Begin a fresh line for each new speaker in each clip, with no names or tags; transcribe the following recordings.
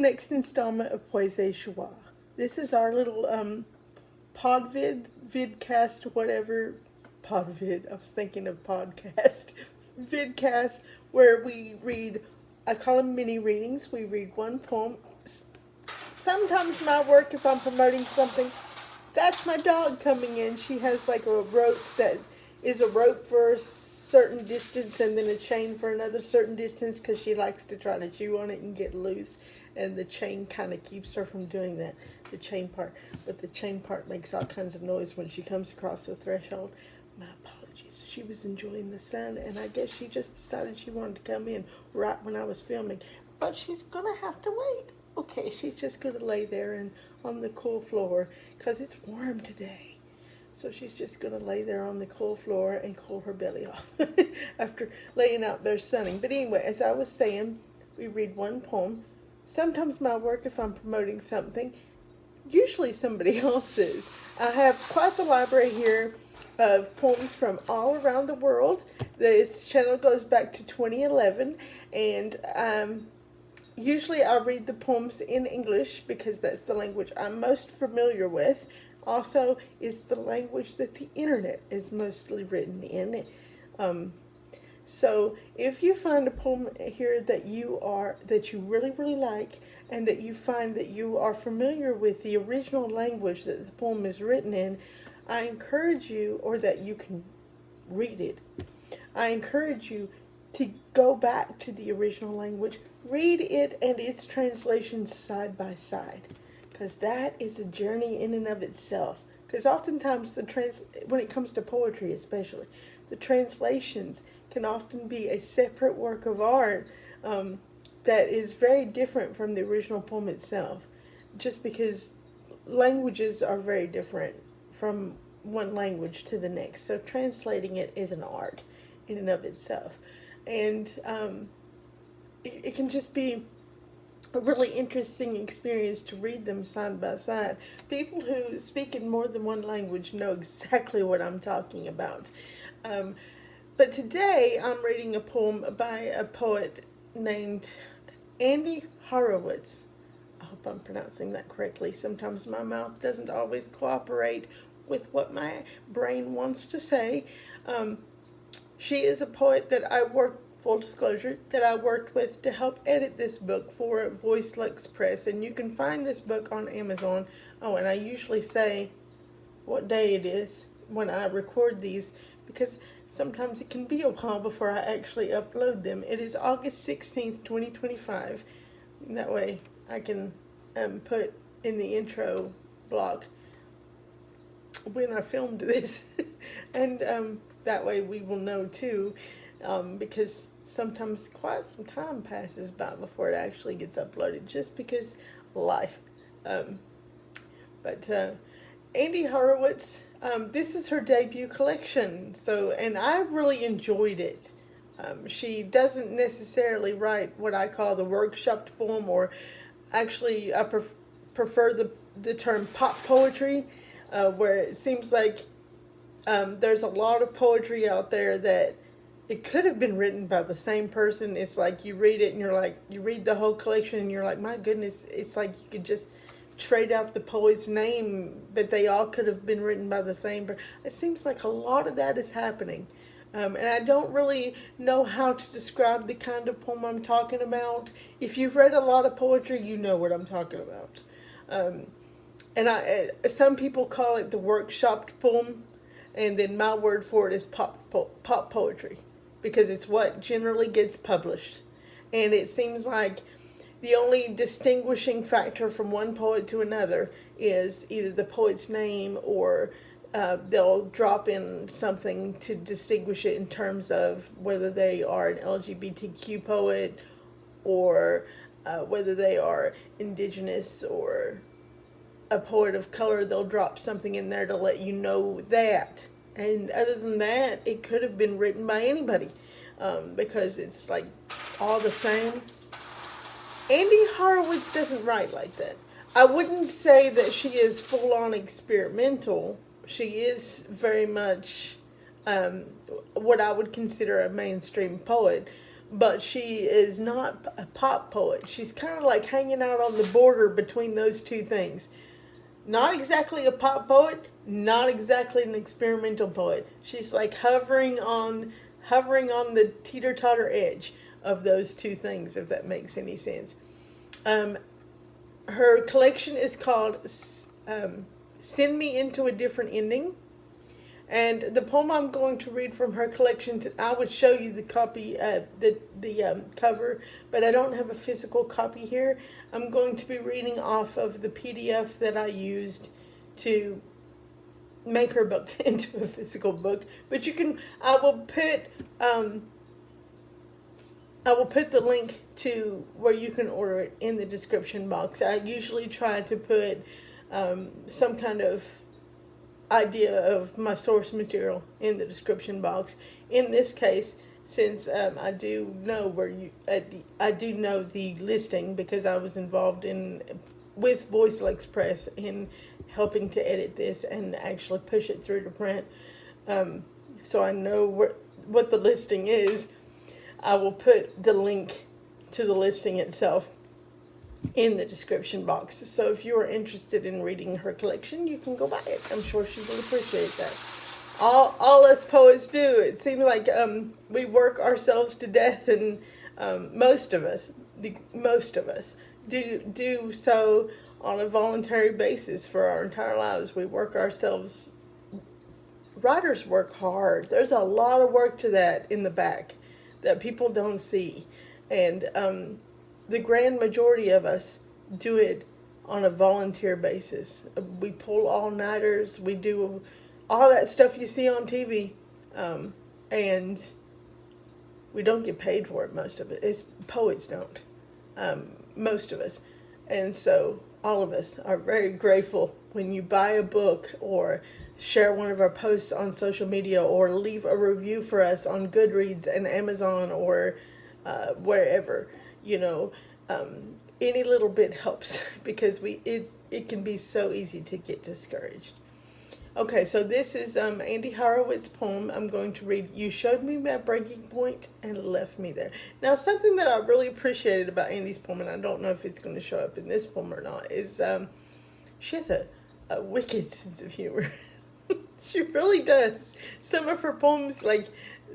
next installment of Poise Joie. This is our little vidcast, whatever. Podvid, I was thinking of podcast. Vidcast, where we read, I call them mini readings. We read one poem. Sometimes my work, if I'm promoting something, that's my dog coming in. She has like a rope that is a rope for a certain distance and then a chain for another certain distance because she likes to try to chew on it and get loose. And the chain kind of keeps her from doing that, the chain part. But the chain part makes all kinds of noise when she comes across the threshold. My apologies. She was enjoying the sun, and I guess she just decided she wanted to come in right when I was filming. But she's going to have to wait. Okay, she's just going to lay there and on the cool floor because it's warm today. So she's just going to lay there on the cool floor and cool her belly off after laying out there sunning. But anyway, as I was saying, we read one poem. Sometimes my work, if I'm promoting something, usually somebody else's. I have quite the library here of poems from all around the world. This channel goes back to 2011, and usually I read the poems in English because that's the language I'm most familiar with. Also, it's the language that the internet is mostly written in. So if you find a poem here that you really like, and that you find that you are familiar with the original language that the poem is written in, I encourage you, or that you can read it, I encourage you to go back to the original language, read it and its translation side by side, because that is a journey in and of itself. Because oftentimes when it comes to poetry especially, the translations can often be a separate work of art that is very different from the original poem itself, just because languages are very different from one language to the next. So translating it is an art in and of itself. And it can just be a really interesting experience to read them side by side. People who speak in more than one language know exactly what I'm talking about. But today I'm reading a poem by a poet named Andrea Horowitz. I hope I'm pronouncing that correctly. Sometimes my mouth doesn't always cooperate with what my brain wants to say. She is a poet that I worked, full disclosure, that I worked with to help edit this book for Voice Lux Press. And you can find this book on Amazon. Oh, and I usually say what day it is when I record these, because sometimes it can be a while before I actually upload them. It is August 16th, 2025. That way I can put in the intro block when I filmed this. And that way we will know too, because sometimes quite some time passes by before it actually gets uploaded, just because life. But Andrea Horowitz, this is her debut collection, and I really enjoyed it. She doesn't necessarily write what I call the workshopped poem, or actually I prefer the term pop poetry, where it seems like there's a lot of poetry out there that it could have been written by the same person. It's like you read it and you're like, you read the whole collection and you're like, my goodness, it's like you could just trade out the poet's name, but they all could have been written by the same person. It seems like a lot of that is happening. And I don't really know how to describe the kind of poem I'm talking about. If you've read a lot of poetry, you know what I'm talking about. And some people call it the workshopped poem, and then my word for it is pop poetry, because it's what generally gets published. And it seems like the only distinguishing factor from one poet to another is either the poet's name, or they'll drop in something to distinguish it in terms of whether they are an LGBTQ poet, or whether they are indigenous or a poet of color. They'll drop something in there to let you know that. And other than that, it could have been written by anybody, because it's like all the same. Andrea Horowitz doesn't write like that. I wouldn't say that she is full-on experimental. She is very much what I would consider a mainstream poet, but she is not a pop poet. She's kind of like hanging out on the border between those two things. Not exactly a pop poet, not exactly an experimental poet. She's like hovering on the teeter-totter edge of those two things, if that makes any sense. Um, Her collection is called Send Me Into a Different Ending. And the poem I'm going to read from her collection, I would show you the copy, the cover, but I don't have a physical copy here. I'm going to be reading off of the PDF that I used to make her book into a physical book. But you can, I will put the link to where you can order it in the description box. I usually try to put some kind of idea of my source material in the description box. In this case, since I do know I do know the listing because I was involved with Voicel Express in helping to edit this and actually push it through to print. So I know what the listing is. I will put the link to the listing itself in the description box. So if you are interested in reading her collection, you can go buy it. I'm sure she will appreciate that. All us poets do. It seems like we work ourselves to death, and most of us do so on a voluntary basis for our entire lives. We work ourselves. Writers work hard. There's a lot of work to that in the back that people don't see, and the grand majority of us do it on a volunteer basis. We pull all-nighters, we do all that stuff you see on TV, and we don't get paid for it, most of it. Poets don't, most of us. And so all of us are very grateful when you buy a book or share one of our posts on social media or leave a review for us on Goodreads and Amazon or wherever. Any little bit helps because it can be so easy to get discouraged. Okay, so this is Andy Horowitz's poem. I'm going to read. You showed me my breaking point and left me there. Now, something that I really appreciated about Andy's poem, and I don't know if it's going to show up in this poem or not, is she has a wicked sense of humor. She really does. Some of her poems, like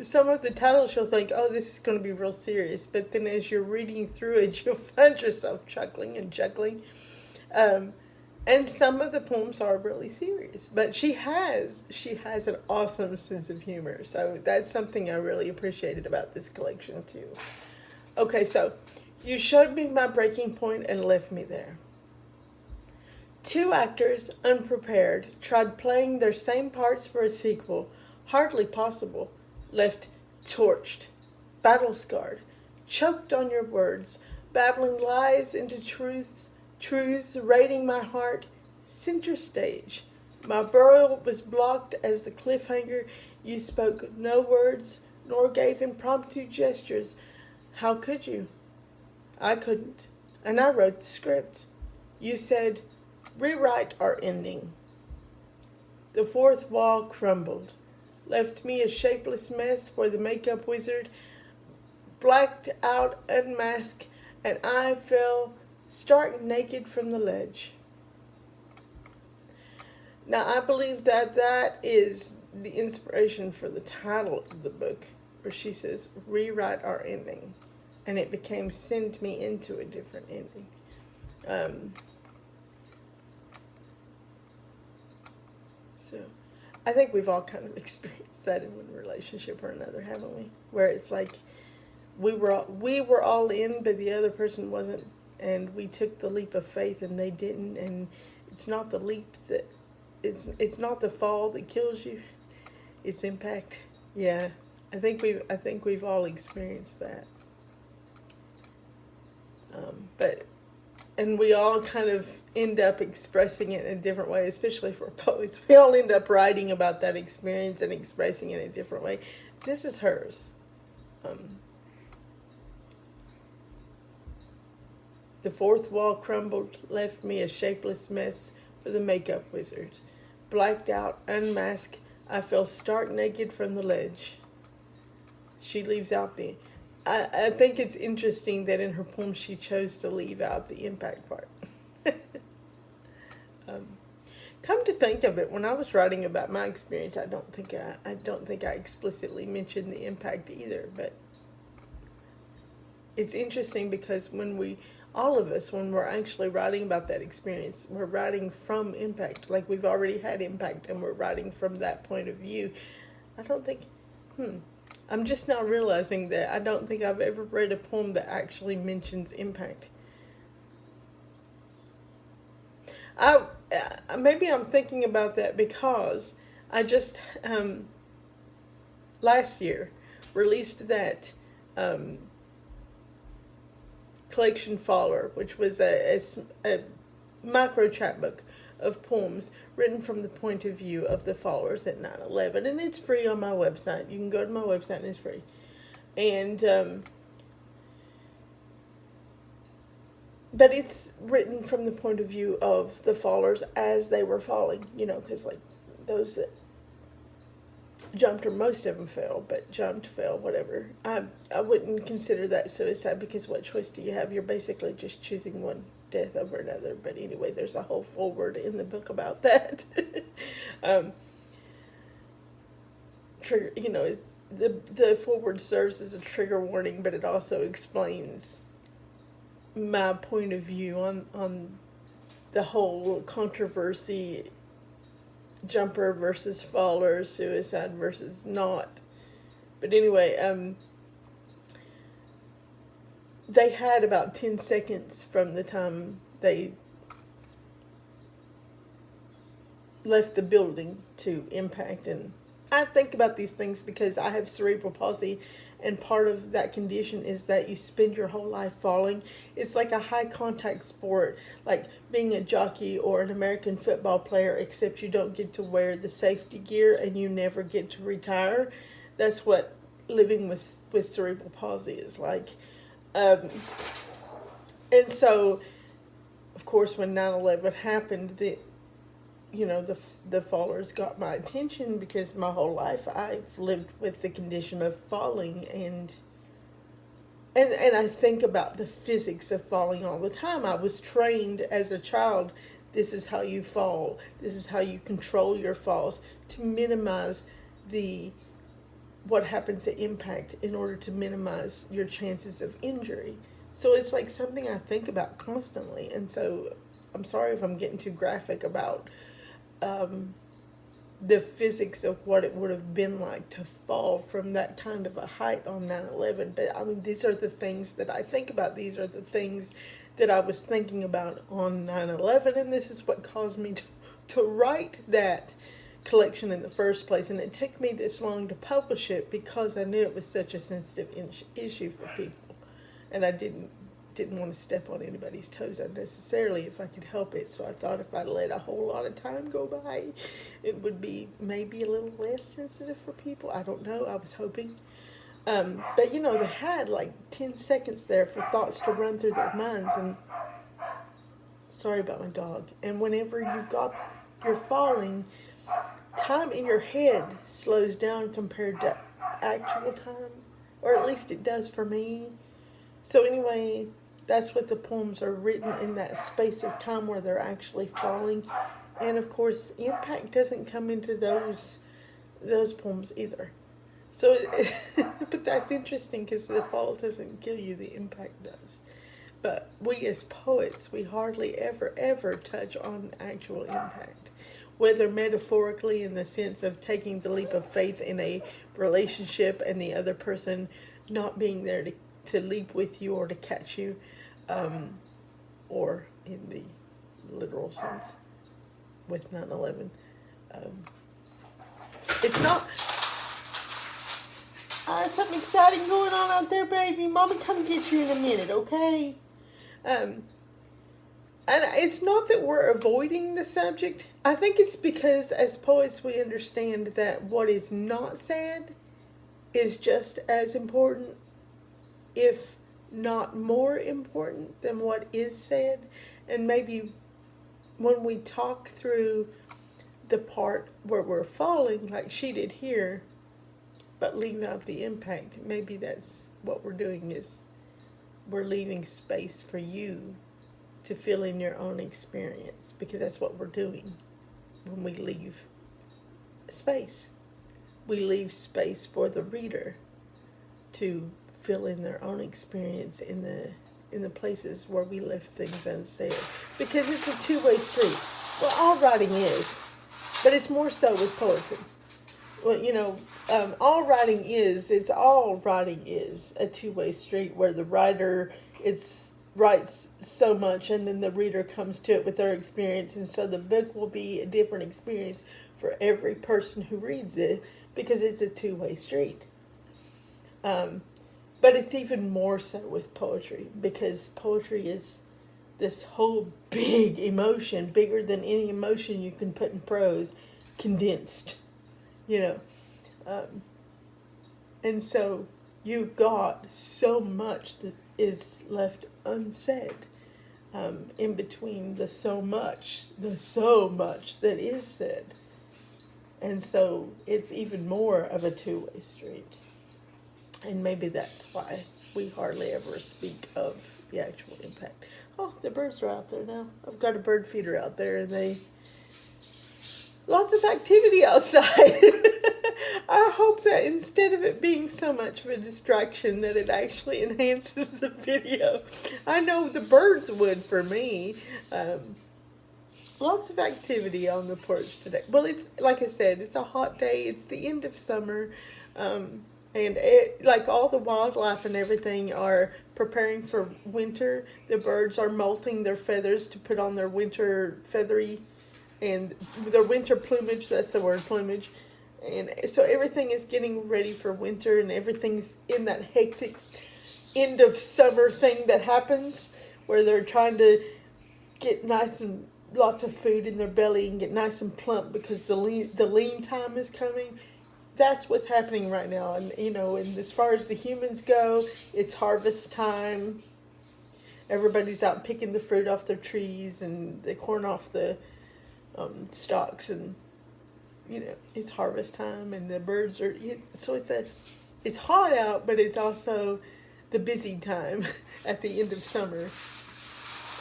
some of the titles, you'll think, oh, this is going to be real serious. But then as you're reading through it, you'll find yourself chuckling and chuckling. And some of the poems are really serious. But she has an awesome sense of humor. So that's something I really appreciated about this collection, too. Okay, so you showed me my breaking point and left me there. Two actors, unprepared, tried playing their same parts for a sequel. Hardly possible. Left torched, battle-scarred, choked on your words, babbling lies into truths, raiding my heart, center stage. My burial was blocked as the cliffhanger. You spoke no words, nor gave impromptu gestures. How could you? I couldn't, and I wrote the script. You said, rewrite our ending. The fourth wall crumbled, left me a shapeless mess for the makeup wizard, blacked out, unmasked, and I fell stark naked from the ledge. Now, I believe that is the inspiration for the title of the book, where she says, rewrite our ending, and it became send me into a different ending. So I think we've all kind of experienced that in one relationship or another, haven't we? Where it's like we were all in, but the other person wasn't, and we took the leap of faith and they didn't, and it's not the leap that it's not the fall that kills you, it's impact. Yeah, I think we've all experienced that. And we all kind of end up expressing it in a different way, especially for poets. We all end up writing about that experience and expressing it in a different way. This is hers. The fourth wall crumbled, left me a shapeless mess for the makeup wizard. Blacked out, unmasked, I fell stark naked from the ledge. She leaves out the I think it's interesting that in her poem she chose to leave out the impact part. um, Come to think of it, when I was writing about my experience, I don't think I explicitly mentioned the impact either. But it's interesting because all of us, when we're actually writing about that experience, we're writing from impact. Like we've already had impact, and we're writing from that point of view. I don't think. I'm just now realizing that I don't think I've ever read a poem that actually mentions impact. Maybe I'm thinking about that because I just last year released that collection Faller, which was a micro chapbook of poems written from the point of view of the followers at 9/11, and it's free on my website. You can go to my website and it's free. And but it's written from the point of view of the fallers as they were falling, because like those that jumped, or most of them fell, but jumped, fell, whatever. I wouldn't consider that suicide, because what choice do you have? You're basically just choosing one death over another. But anyway, there's a whole foreword in the book about that. Trigger, the foreword serves as a trigger warning, but it also explains my point of view on the whole controversy, jumper versus faller, suicide versus not. But anyway, they had about 10 seconds from the time they left the building to impact. And I think about these things because I have cerebral palsy, and part of that condition is that you spend your whole life falling. It's like a high contact sport, like being a jockey or an American football player, except you don't get to wear the safety gear and you never get to retire. That's what living with cerebral palsy is like. And so, of course, when 9/11 happened, the fallers got my attention, because my whole life I've lived with the condition of falling, and I think about the physics of falling all the time. I was trained as a child, this is how you fall, this is how you control your falls, to minimize what happens at impact, in order to minimize your chances of injury. So it's like something I think about constantly. And so I'm sorry if I'm getting too graphic about the physics of what it would have been like to fall from that kind of a height on 9/11. But I mean, these are the things that I think about. These are the things that I was thinking about on 9/11, and this is what caused me to write that collection in the first place. And it took me this long to publish it because I knew it was such a sensitive issue for people, and I didn't want to step on anybody's toes unnecessarily if I could help it. So I thought if I let a whole lot of time go by, it would be maybe a little less sensitive for people. I don't know. I was hoping. But they had like 10 seconds there for thoughts to run through their minds. And sorry about my dog. And whenever you're falling, time in your head slows down compared to actual time, or at least it does for me. So anyway, that's what the poems are written in, that space of time where they're actually falling. And of course, impact doesn't come into those poems either. So, but that's interesting, because the fall doesn't kill you, the impact does. But we as poets, we hardly ever touch on actual impact, whether metaphorically in the sense of taking the leap of faith in a relationship and the other person not being there to leap with you or to catch you, or in the literal sense with 9/11. It's not... something exciting going on out there, baby. Mama, come get you in a minute, okay? And it's not that we're avoiding the subject. I think it's because as poets we understand that what is not said is just as important, if not more important, than what is said. And maybe when we talk through the part where we're falling, like she did here, but leave out the impact. Maybe that's what we're doing, is we're leaving space for you to fill in your own experience, because that's what we're doing when we leave space. We leave space for the reader to fill in their own experience in the places where we left things unsaid, because it's a two-way street. Well, all writing is, but it's more so with poetry. Well, all writing is a two-way street, where the writer writes so much, and then the reader comes to it with their experience, and so the book will be a different experience for every person who reads it, because it's a two-way street. But it's even more so with poetry, because poetry is this whole big emotion, bigger than any emotion you can put in prose, condensed, and so you've got so much that is left unsaid, in between the so much that is said. And so it's even more of a two-way street. And maybe that's why we hardly ever speak of the actual impact. Oh, the birds are out there now. I've got a bird feeder out there, and lots of activity outside. I hope that instead of it being so much of a distraction, that it actually enhances the video. I know the birds would for me. Lots of activity on the porch today. Well, it's like I said, it's a hot day. It's the end of summer. And like all the wildlife and everything are preparing for winter. The birds are molting their feathers to put on their winter feathery and their winter plumage. That's the word, plumage. And so everything is getting ready for winter, and everything's in that hectic end of summer thing that happens, where they're trying to get nice and lots of food in their belly and get nice and plump, because the lean time is coming. That's what's happening right now. And and as far as the humans go, it's harvest time. Everybody's out picking the fruit off their trees and the corn off the stalks, and it's harvest time, and the birds are. So it's hot out, but it's also the busy time at the end of summer,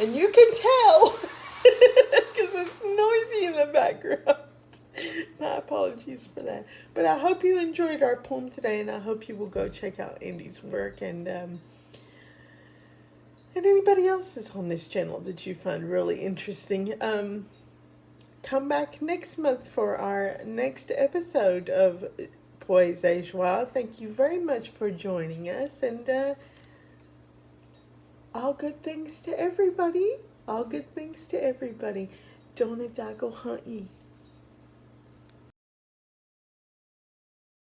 and you can tell because it's noisy in the background. My apologies for that. But I hope you enjoyed our poem today, and I hope you will go check out Andy's work, and anybody else that's on this channel that you find really interesting. Come back next month for our next episode of Poise et Joie. Thank you very much for joining us, and all good things to everybody. All good things to everybody. Don't a daggle hunt ye.